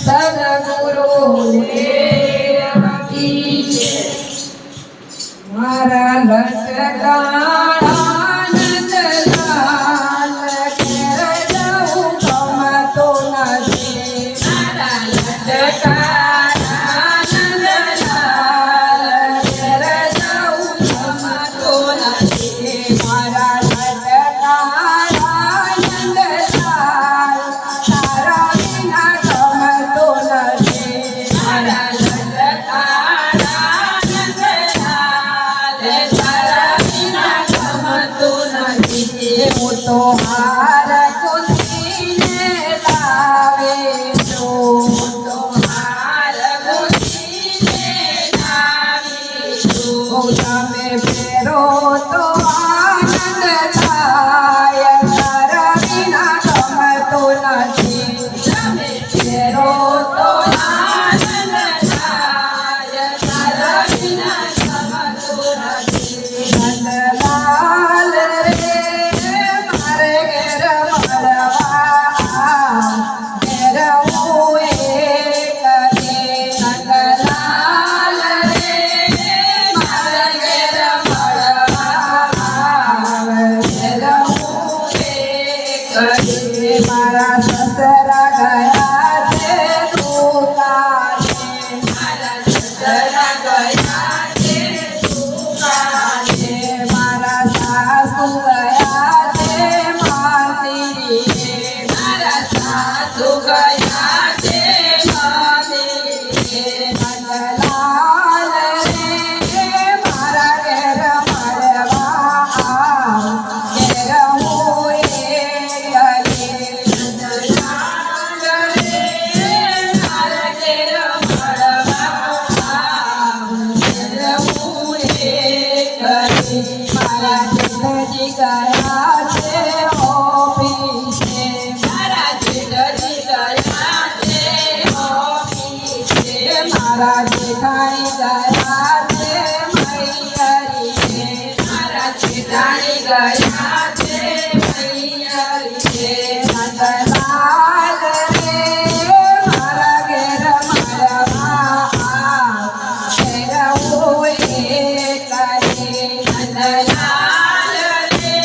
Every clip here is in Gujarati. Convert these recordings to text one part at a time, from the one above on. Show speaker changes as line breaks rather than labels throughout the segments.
સદગુરુ દેવ કી જય। મારા લટકાણા નંદલાલ ઘેર જવું ગમતો નથી। મારા લટકાણા નંદલાલ ઘેર જવું ગમતો નથી। મારા લટકાણા નંદલાલ તારા વિના ગમતો નથી। મારા લટકાણા નંદલાલ તારા વિના ગમતો નથી। હું તો હાર ગુંથીને લાવે છું। હું તો હાર ગુંથીને લાવી છું। તમે ફેરો તો આનંદ થાય તારા વિના ગમતો નથી। તમે ફેરો તો આનંદ થાય તારા વિના ગમતો નથી। નંદલાલ રે મારે ઘેર મળવા ઘેર હું એકલી। નંદલાલ રે મારે ઘેર મળવા ઘેર હું એકલી। મારા સસરા ગયા છે દુકાને। મારા સસરા ગયા છે દુકાને। મારા સાસુ ગયા છે મંદિરે। મારા સાસુ ગયા છે મંદિરે। નંદલાલ રે મારા ઘેર મળવા ઘેર હું એકલી। નંદલાલ રે મારા ઘેર મળવા ઘેર હું એકલી। મારા જેઠજી ગયા છે ઓફિસે। મારા જેઠજી ગયા છે ઓફિસે। મારા જેઠાણી ગયા છે મૈયરીએ। મારા જેઠાણી ગયા છે મૈયરીએ। નંદલાલ રે મારા ઘેર મળવા ઘેર હું એકલી। નંદલાલ રે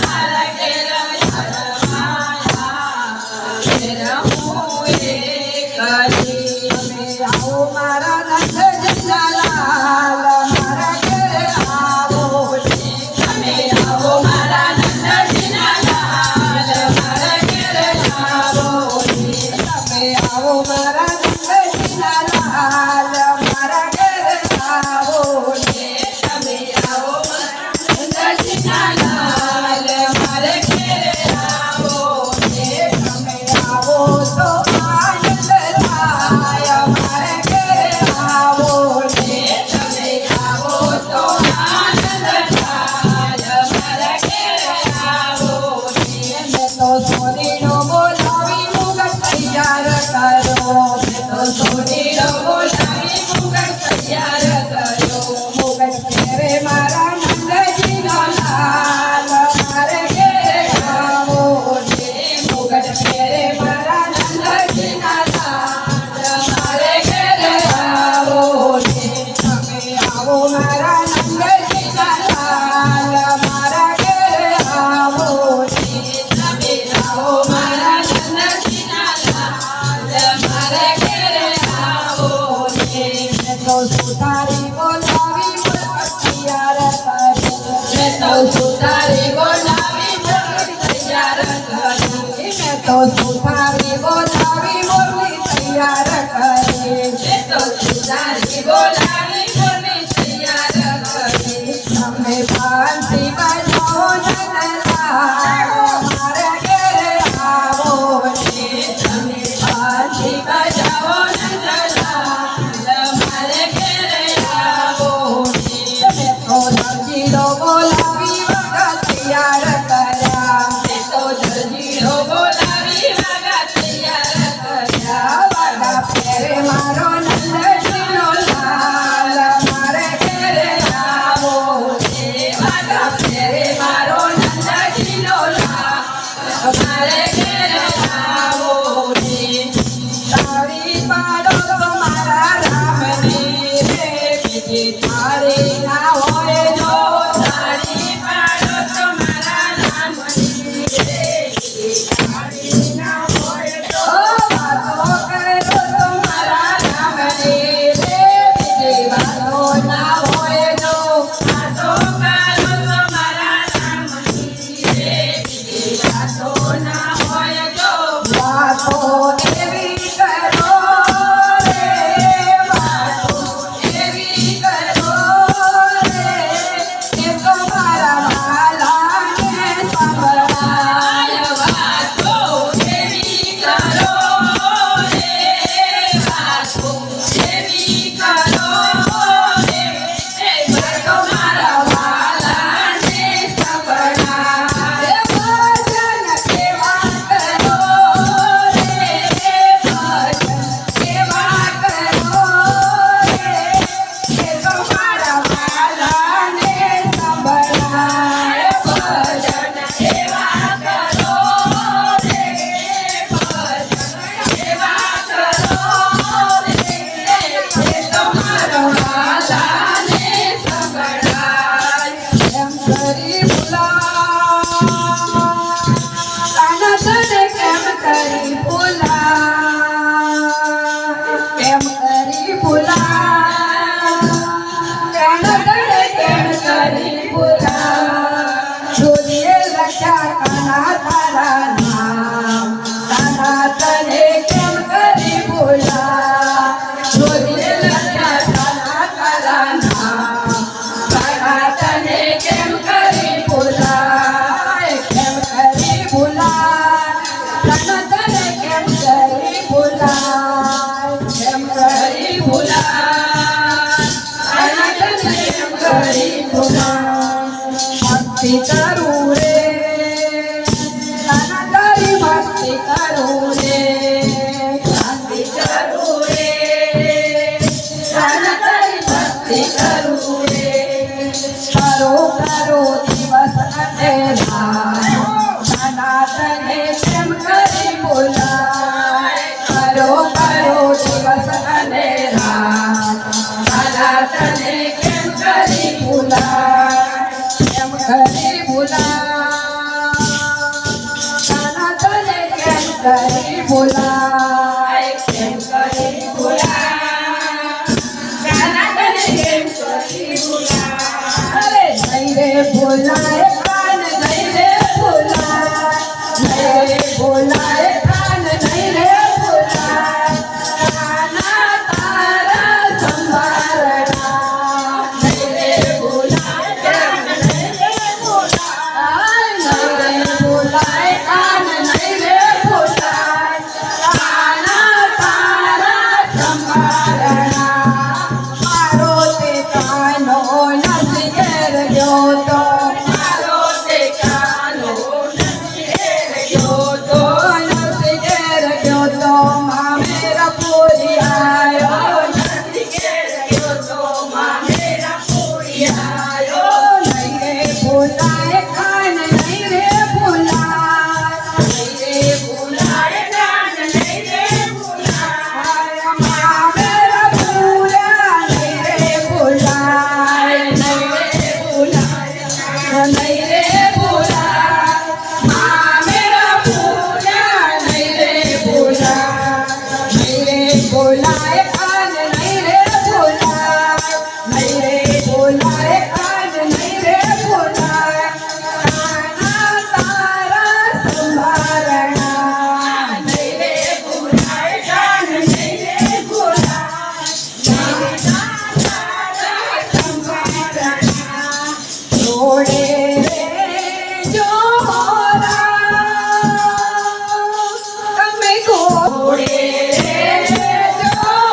મારા ઘેર મળવા ઘેર હું એકલી। તમે આવો મારા નંદલાલ મારા ઘેર આવો છે। તમે આવો મારા નંદલાલ મારા ઘેર આવો છે। તમે આવો મારા નંદલાલ મારા ઘેર આવો છે। તમે આવો મારા નંદલાલ મારા ઘેર આવો છે। તમે આવો તો આનંદ થાય મારા ઘેર આવો છે। તમે આવો તો આનંદ થાય મારા ઘેર આવો છે। મેં તો સોનીનો બોલાવી મુગટ તૈયાર કર્યો। મેં તો સોનીનો બોલાવી મુગટ તૈયાર કર્યો। મુગટ પહેરે મારા નંદજીનો લાલ મારે ઘેર આવો છે। મુગટ પહેરે મારા નંદજીનો લાલ મારે ઘેર આવો છે। તમે આવો મારા નંદજીનો લાલ મારા ઘેર આવો છે। તમે આવો મારા નંદજીનો લાલ મારા ઘેર આવો છે। મેં તો સુતારી બોલાવી મુગટ તૈયાર કરી। મેં તો સુતારી બોલાવી મુગટ તૈયાર કરી। મેં તો સુતારી બોલાવી મુરલી તૈયાર કરી। મેં તો સુતારી બોલાવી મુરલી તૈયાર કરી। તમે પાંચી બજાવો નંદલાલ મારા ઘેર આવો છે। તમે પાંચી બજાવો નંદલાલ મારા ઘેર આવો છે। તમે તો દરજીડો બોલાવી વાગા તૈયાર કર્યા। મેં તો દરજીડો બોલાવી વાગા તૈયાર કર્યા। વાગા પહેરે મારો નંદજીનો લાલ કરી ભૂલાય કેમ કરી ભૂલાય કાના તને કેમ કરી ભૂલાય અરે નહીં રે ભૂલાય કાન નહીં રે ભૂલાય નહીં રે ભૂલાય કાન નહીં રે ભૂલાય કાના તારા સંભાળના નહીં રે ભૂલાય કાન નહીં રે ભૂલાય નહીં રે ભૂલાય કાન નહીં રે ભૂલાય કાના તારા સંભાળના મારો તે કાનો નથી ઘેર ગયો તો મારો તે કાનો નથી ઘેર ગયો તો નથી ઘેર ગયો તો મામેરા પૂરી આયો નથી ઘેર ગયો તો મામેરા પૂરી આયો નહીં રે ભૂલાય કાન નહીં રે ભૂલાય નહીં રે ભૂલાય કાન નહીં રે ભૂલાય મામેરા ભૂલ્યા નહીં રે ભૂલાય નહીં રે ભૂલાય નહીં રે ભૂલાય મામેરા ભૂલ્યા નહીં રે ભૂલાય નહીં રે ભૂલાય કાન નહીં રે ભૂલાય નહીં રે ભૂલાય કાન નહીં રે ભૂલાય કાના તારા સંભાળના નહીં રે ભૂલાય કાન નહીં રે ભૂલાય કાના તારા સંભાળના જોડે રે જોરા તમે જોડે રે જોરા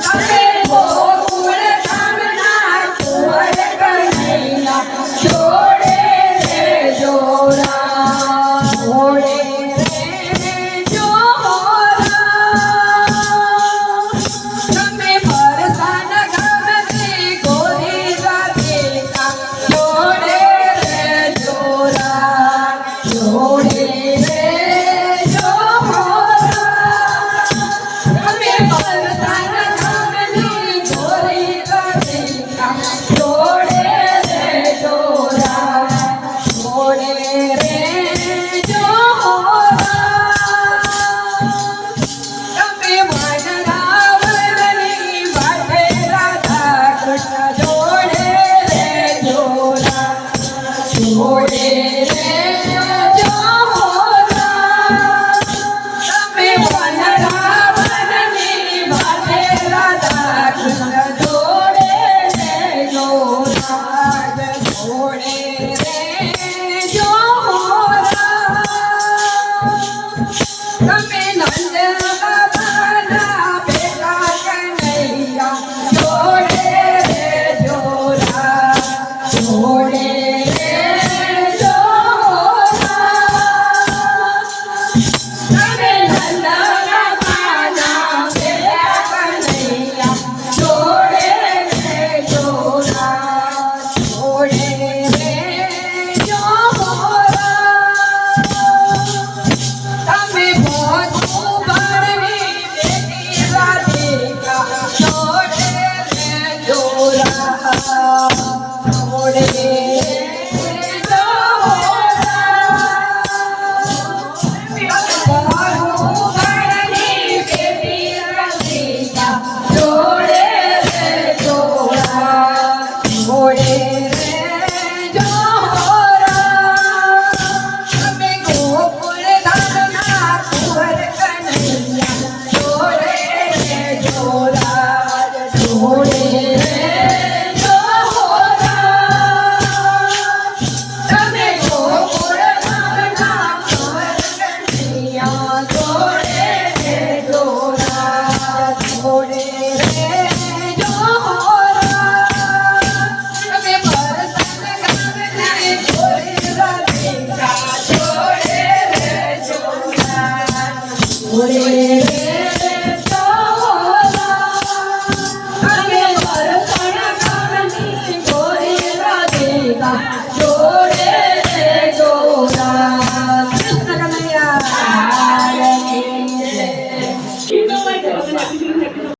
તમે ગોકુળ ધામના કુંવર કનૈયા જોડે રે જોરા જોડે રે જોરા તમે પરસાના ગામની ગોરી રાધિકા જોડે રે જોરા જોડે રે જોરા તમે પરસાના ગામની ગોરી રાધિકા જોડે રે જોરા જોડે રે જોરા તમે વનરાવણની વાટે રાધા કૃષ્ણ જોડે રે જોરા જોડે રે જોરા તમે વનરાવણની વાટે રાધા કૃષ્ણ જોડે રે જોરા જોડે રે જોરા તમે નંદ બાબાના બેટા કનૈયા જોડે રે જોરા જોડે રે જોરા તમે નંદ બાબાના બેટા કનૈયા જોડે રે જોરા જોડે રે જોરા તમે ભોજું ભણવી બેટી રાધિકા જોડે રે જોરા જોડે રે જોરા ભોજું ભણવી બેટી રાધિકા જોડે રે જોરા જોડે રે જોરા તમે ગોકુળ ધામના કુંવર કનૈયા જોડે રે જોરા જોડે રે જોડે